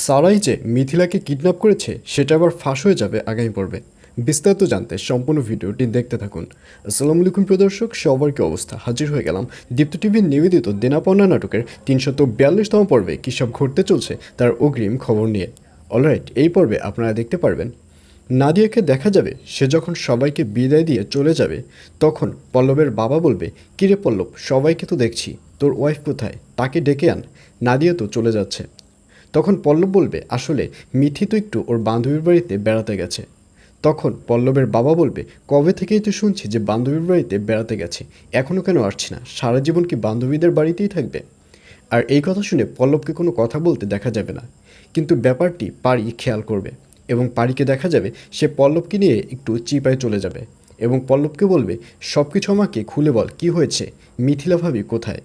সারাই যে মিথিলাকে কিডন্যাপ করেছে সেটা আবার ফাঁস হয়ে যাবে আগামী পর্বে। বিস্তারিত জানতে সম্পূর্ণ ভিডিওটি দেখতে থাকুন। আসসালামু আলাইকুম প্রিয় দর্শক, সবার কি অবস্থা? হাজির হয়ে গেলাম দীপ্ত টিভির নিবেদিত দেনা পাওনা নাটকের ৩৪২তম পর্বে কী সব ঘটতে চলছে তার অগ্রিম খবর নিয়ে। অলরাইট, এই পর্বে আপনারা দেখতে পারবেন নাদিয়াকে দেখা যাবে সে যখন সবাইকে বিদায় দিয়ে চলে যাবে তখন পল্লবের বাবা বলবে, কিরে পল্লব, সবাইকে তো দেখছি, তোর ওয়াইফ কোথায়? তাকে ডেকে আন, নাদিয়া তো চলে যাচ্ছে। তখন পল্লব বলবে, আসলে মিঠি তো একটু ওর বান্ধবীর বাড়িতে বেড়াতে গেছে। তখন পল্লবের বাবা বলবে, কবে থেকেই তো শুনছি যে বান্ধবীর বাড়িতে বেড়াতে গেছে, এখনও কেন আসছি না? সারা জীবন কি বান্ধবীদের বাড়িতেই থাকবে? আর এই কথা শুনে পল্লবকে কোনো কথা বলতে দেখা যাবে না, কিন্তু ব্যাপারটি পারি খেয়াল করবে এবং পারিকে দেখা যাবে সে পল্লবকে নিয়ে একটু চিপায় চলে যাবে এবং পল্লবকে বলবে, সব কিছু আমাকে খুলে বল, কি হয়েছে? মিথিলা ভাবি কোথায়?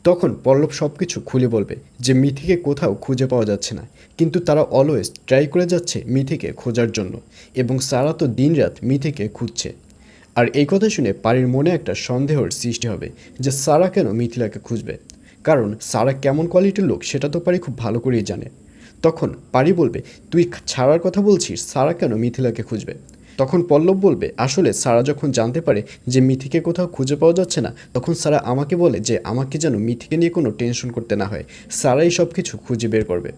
তখন পল্লব সব কিছু খুলে বলবে যে মিথিকে কোথাও খুঁজে পাওয়া যাচ্ছে না, কিন্তু তারা অলওয়েজ ট্রাই করে যাচ্ছে মিথিকে খোঁজার জন্য এবং সারা তো দিনরাত মিথিকে খুঁজছে। আর এই কথা শুনে পারির মনে একটা সন্দেহের সৃষ্টি হবে যে সারা কেন মিথিলাকে খুঁজবে, কারণ সারা কেমন কোয়ালিটির লোক সেটা তো পারি খুব ভালো করেই জানে। তখন পারি বলবে, তুই ছাড়ার কথা বলছিস, সারা কেন মিথিলাকে খুঁজবে? তখন পল্লব বলবে, আসলে সারা যখন জানতে পারে যে মিথিকে কোথাও খুঁজে পাওয়া যাচ্ছে না, তখন সারা আমাকে বলে যে আমাকে যেন মিথিকে নিয়ে কোনো টেনশন করতে না হয়, সারাই সব কিছু খুঁজে বের করবে।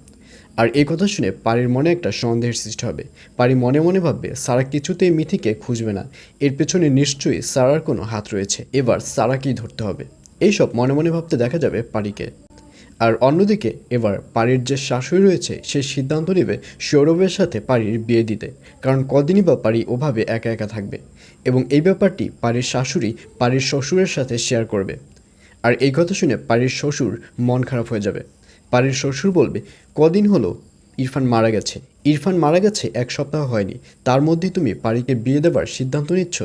আর এই কথা শুনে পারির মনে একটা সন্দেহের সৃষ্টি হবে। পারি মনে মনে ভাববে, সারা কিছুতেই মিথিকে খুঁজবে না, এর পেছনে নিশ্চয়ই সারার কোনো হাত রয়েছে, এবার সারাকেই ধরতে হবে। এইসব মনে মনে ভাবতে দেখা যাবে পারিকে। আর অন্যদিকে এবার পারির যে শাশুড়ি রয়েছে সে সিদ্ধান্ত নেবে সৌরভের সাথে পারির বিয়ে দিতে, কারণ কদিনই বা পারি ওভাবে একা একা থাকবে এবং এই ব্যাপারটি পারির শাশুড়ি পারির শ্বশুরের সাথে শেয়ার করবে। আর এই কথা শুনে পারির শ্বশুর মন খারাপ হয়ে যাবে। পারির শ্বশুর বলবে, কদিন হলো ইরফান মারা গেছে, ইরফান মারা গেছে 1 সপ্তাহ হয়নি, তার মধ্যেই তুমি পারিকে বিয়ে দেবার সিদ্ধান্ত নিচ্ছ,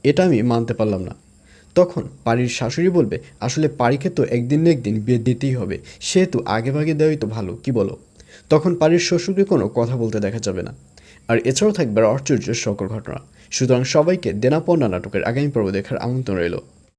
এটা আমি মানতে পারলাম না। তখন পারির শাশুড়ি বলবে, আসলে পারিকে তো একদিন না একদিন বিয়ে দিতেই হবে, সেহেতু আগেভাগে দেওয়াই তো ভালো, কি বলো? তখন পারির শ্বশুরকে কোনো কথা বলতে দেখা যাবে না। আর এছাড়াও থাকবে আশ্চর্য সকল ঘটনা। সুতরাং সবাইকে দেনা পাওনা নাটকের আগামী পর্ব দেখার আমন্ত্রণ রইল।